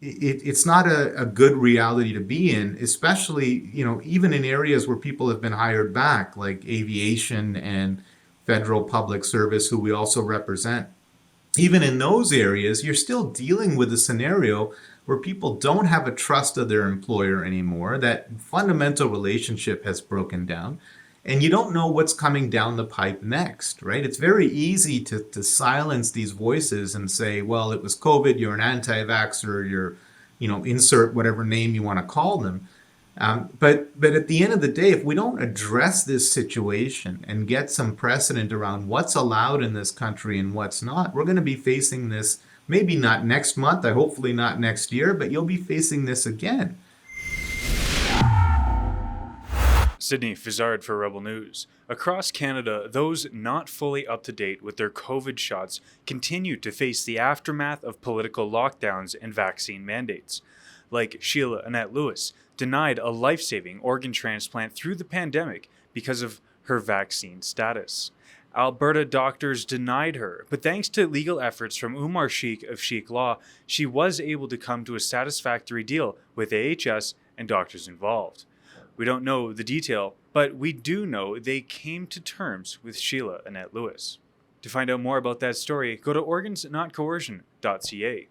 it's not a good reality to be in, especially, even in areas where people have been hired back, like aviation and federal public service, who we also represent. Even in those areas, you're still dealing with a scenario where people don't have a trust of their employer anymore. That fundamental relationship has broken down, and you don't know what's coming down the pipe next, right? It's very easy to silence these voices and say, well, it was COVID, you're an anti-vaxxer, you're, insert whatever name you want to call them. But at the end of the day, if we don't address this situation and get some precedent around what's allowed in this country and what's not, we're going to be facing this maybe not next month, hopefully not next year, but you'll be facing this again. Sydney Fizard for Rebel News. Across Canada, those not fully up to date with their COVID shots continue to face the aftermath of political lockdowns and vaccine mandates. Like Sheila Lewis, denied a life-saving organ transplant through the pandemic because of her vaccine status. Alberta doctors denied her, but thanks to legal efforts from Umar Sheikh of Sheikh Law, she was able to come to a satisfactory deal with AHS and doctors involved. We don't know the detail, but we do know they came to terms with Sheila Lewis. To find out more about that story, go to organsnotcoercion.ca.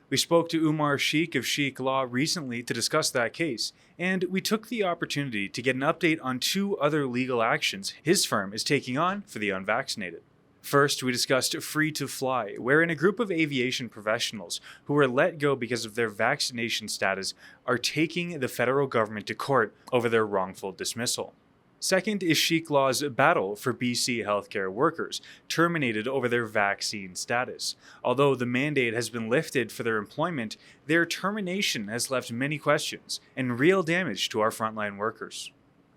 We spoke to Umar Sheikh of Sheikh Law recently to discuss that case, and we took the opportunity to get an update on two other legal actions his firm is taking on for the unvaccinated. First, we discussed Free to Fly, wherein a group of aviation professionals who were let go because of their vaccination status are taking the federal government to court over their wrongful dismissal. Second is Sheikh Law's battle for BC healthcare workers, terminated over their vaccine status. Although the mandate has been lifted for their employment, their termination has left many questions and real damage to our frontline workers.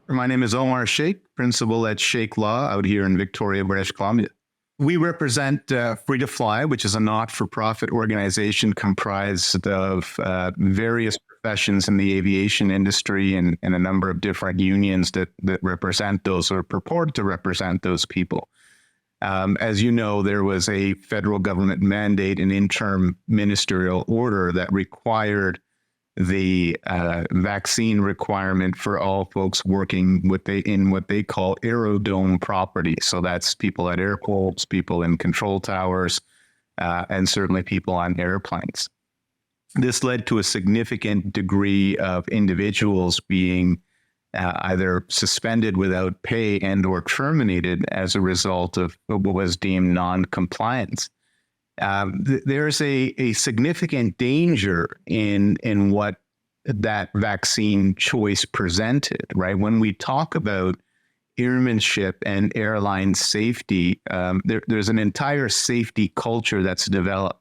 My name is Omar Sheikh, principal at Sheikh Law out here in Victoria, British Columbia. We represent Free to Fly, which is a not-for-profit organization comprised of various professions in the aviation industry and a number of different unions that represent those or purport to represent those people. As you know, there was a federal government mandate, an interim ministerial order that required the vaccine requirement for all folks working in what they call aerodome property. So that's people at airports, people in control towers, and certainly people on airplanes. This led to a significant degree of individuals being either suspended without pay and or terminated as a result of what was deemed non-compliance. There's a significant danger in what that vaccine choice presented, right? When we talk about airmanship and airline safety, there's an entire safety culture that's developed.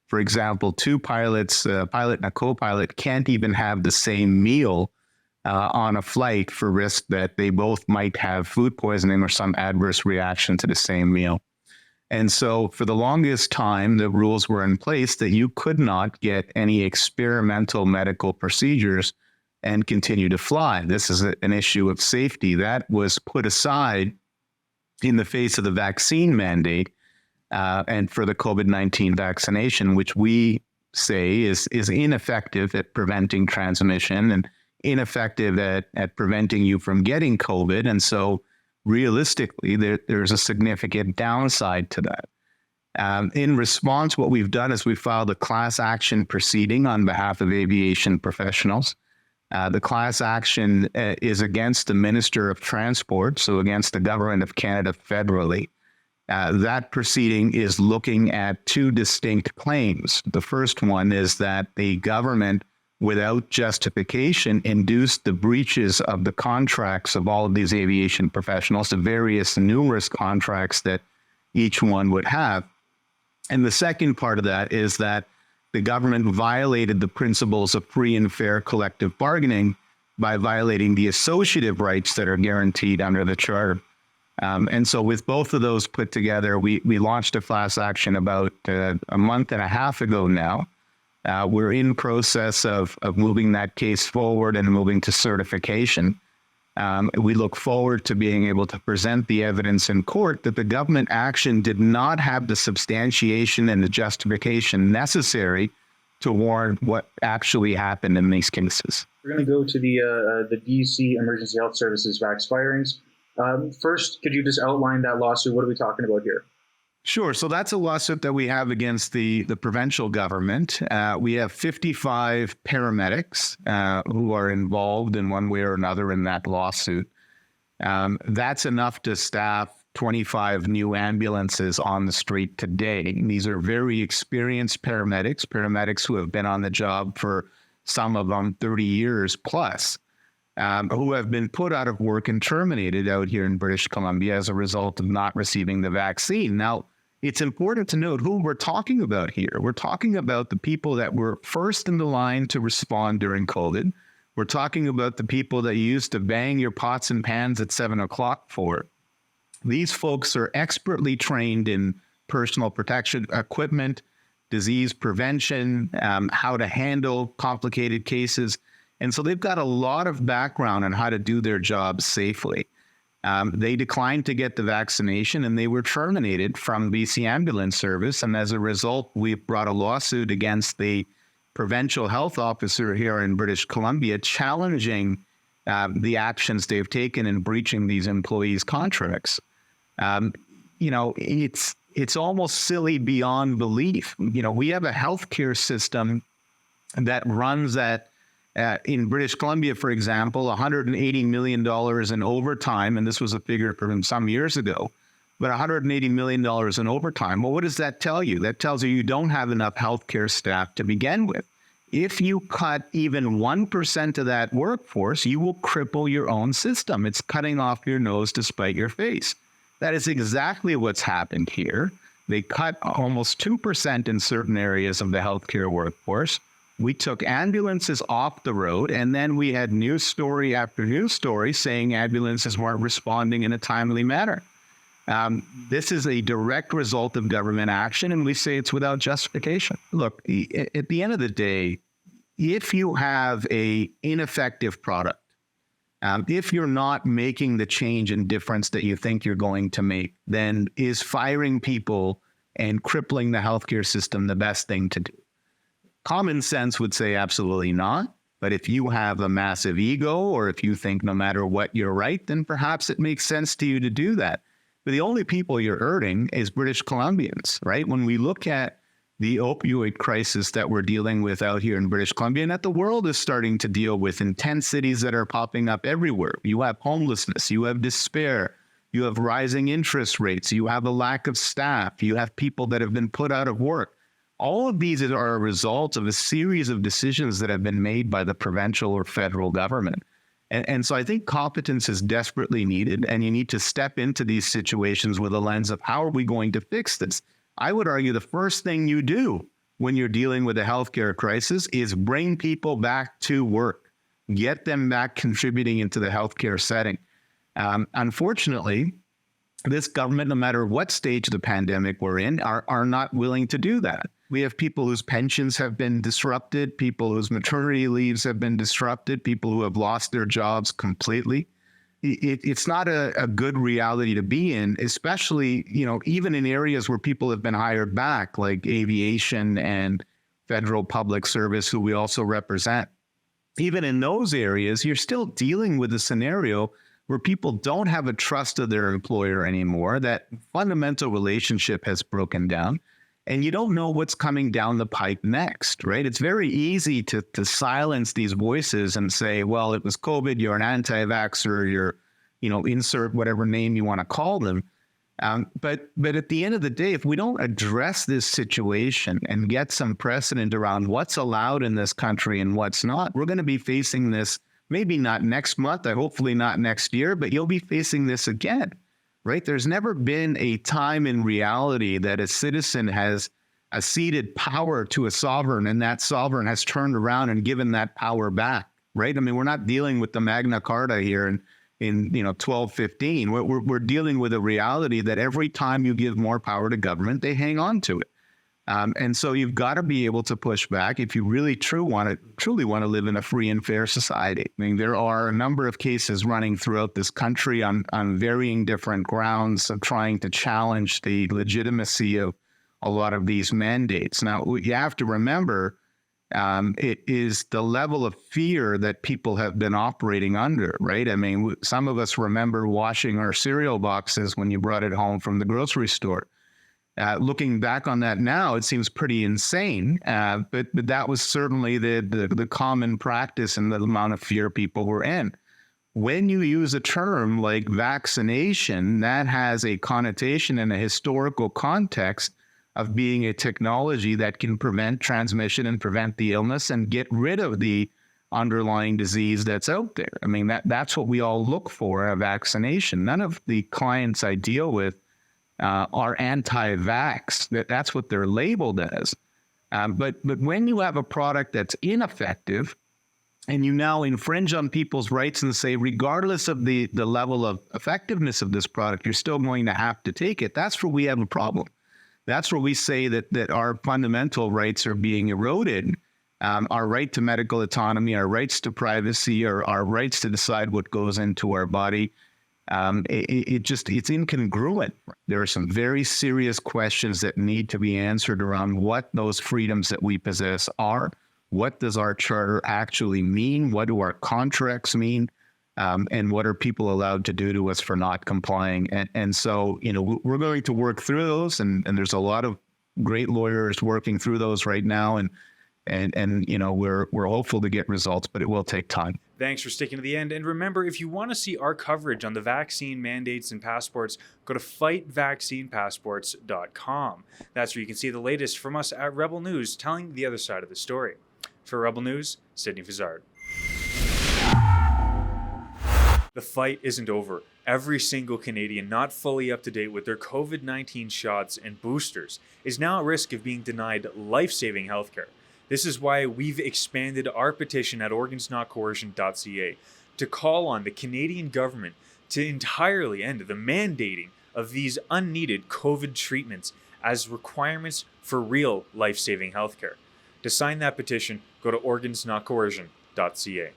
For example, two pilots, a pilot and a co-pilot, can't even have the same meal on a flight for risk that they both might have food poisoning or some adverse reaction to the same meal. And so for the longest time, the rules were in place that you could not get any experimental medical procedures and continue to fly. This is an issue of safety that was put aside in the face of the vaccine mandate and for the COVID-19 vaccination, which we say is ineffective at preventing transmission and ineffective at preventing you from getting COVID. And so realistically, there's a significant downside to that. In response, what we've done is we filed a class action proceeding on behalf of aviation professionals. The class action is against the Minister of Transport, so against the Government of Canada federally. That proceeding is looking at two distinct claims. The first one is that the government, without justification, induced the breaches of the contracts of all of these aviation professionals, the various numerous contracts that each one would have. And the second part of that is that the government violated the principles of free and fair collective bargaining by violating the associative rights that are guaranteed under the Charter. And so with both of those put together, we launched a class action about a month and a half ago now. We're in process of moving that case forward and moving to certification. We look forward to being able to present the evidence in court that the government action did not have the substantiation and the justification necessary to warn what actually happened in these cases. We're going to go to the BC Emergency Health Services vax firings. First, could you just outline that lawsuit? What are we talking about here? Sure. So that's a lawsuit that we have against the provincial government. We have 55 paramedics who are involved in one way or another in that lawsuit. That's enough to staff 25 new ambulances on the street today. These are very experienced paramedics who have been on the job for some of them 30 years plus, who have been put out of work and terminated out here in British Columbia as a result of not receiving the vaccine. Now, it's important to note who we're talking about here. We're talking about the people that were first in the line to respond during COVID. We're talking about the people that you used to bang your pots and pans at 7 o'clock for. These folks are expertly trained in personal protection equipment, disease prevention, how to handle complicated cases. And so they've got a lot of background on how to do their jobs safely. They declined to get the vaccination and they were terminated from BC Ambulance Service. And as a result, we brought a lawsuit against the provincial health officer here in British Columbia, challenging the actions they've taken in breaching these employees' contracts. It's almost silly beyond belief. We have a healthcare system that runs at in British Columbia, for example, $180 million in overtime, and this was a figure from some years ago, but $180 million in overtime. Well, what does that tell you? That tells you don't have enough healthcare staff to begin with. If you cut even 1% of that workforce, you will cripple your own system. It's cutting off your nose to spite your face. That is exactly what's happened here. They cut almost 2% in certain areas of the healthcare workforce. We took ambulances off the road, and then we had news story after news story saying ambulances weren't responding in a timely manner. This is a direct result of government action, and we say it's without justification. Look, at the end of the day, if you have an ineffective product, if you're not making the change and difference that you think you're going to make, then is firing people and crippling the healthcare system the best thing to do? Common sense would say absolutely not. But if you have a massive ego, or if you think no matter what you're right, then perhaps it makes sense to you to do that. But the only people you're hurting is British Columbians, right? When we look at the opioid crisis that we're dealing with out here in British Columbia, and that the world is starting to deal with in 10 cities that are popping up everywhere. You have homelessness, you have despair, you have rising interest rates, you have a lack of staff, you have people that have been put out of work. All of these are a result of a series of decisions that have been made by the provincial or federal government. And so I think competence is desperately needed, and you need to step into these situations with a lens of how are we going to fix this? I would argue the first thing you do when you're dealing with a healthcare crisis is bring people back to work, get them back contributing into the healthcare setting. Unfortunately, this government, no matter what stage of the pandemic we're in, are not willing to do that. We have people whose pensions have been disrupted, people whose maternity leaves have been disrupted, people who have lost their jobs completely. It's not a good reality to be in, especially, even in areas where people have been hired back, like aviation and federal public service, who we also represent. Even in those areas, you're still dealing with a scenario where people don't have a trust of their employer anymore. That fundamental relationship has broken down, and you don't know what's coming down the pike next, right? It's very easy to silence these voices and say, well, it was COVID, you're an anti-vaxxer, you're, insert whatever name you want to call them. But at the end of the day, if we don't address this situation and get some precedent around what's allowed in this country and what's not, we're going to be facing this, maybe not next month, hopefully not next year, but you'll be facing this again, right? There's never been a time in reality that a citizen has ceded power to a sovereign, and that sovereign has turned around and given that power back, right? I mean, we're not dealing with the Magna Carta here in 1215. We're dealing with a reality that every time you give more power to government, they hang on to it. And so you've got to be able to push back if you really truly want to live in a free and fair society. I mean, there are a number of cases running throughout this country on varying different grounds of trying to challenge the legitimacy of a lot of these mandates. Now, you have to remember, It is the level of fear that people have been operating under, right? I mean, some of us remember washing our cereal boxes when you brought it home from the grocery store. Looking back on that now, it seems pretty insane, but that was certainly the common practice and the amount of fear people were in. When you use a term like vaccination, that has a connotation and a historical context of being a technology that can prevent transmission and prevent the illness and get rid of the underlying disease that's out there. I mean, that's what we all look for, a vaccination. None of the clients I deal with are anti-vax. That's what they're labeled as. But when you have a product that's ineffective and you now infringe on people's rights and say, regardless of the level of effectiveness of this product, you're still going to have to take it, that's where we have a problem. That's where we say that our fundamental rights are being eroded. Our right to medical autonomy, our rights to privacy, our rights to decide what goes into our body. It's incongruent. There are some very serious questions that need to be answered around what those freedoms that we possess are. What does our charter actually mean? What do our contracts mean? And what are people allowed to do to us for not complying? And so, we're going to work through those, and there's a lot of great lawyers working through those right now, and we're hopeful to get results, but it will take time. Thanks for sticking to the end. And remember, if you want to see our coverage on the vaccine mandates and passports, go to fightvaccinepassports.com. That's where you can see the latest from us at Rebel News, telling the other side of the story. For Rebel News, Sydney Fizard. The fight isn't over. Every single Canadian not fully up to date with their COVID-19 shots and boosters is now at risk of being denied life-saving healthcare. This is why we've expanded our petition at organsnotcoercion.ca to call on the Canadian government to entirely end the mandating of these unneeded COVID treatments as requirements for real life-saving healthcare. To sign that petition, go to organsnotcoercion.ca.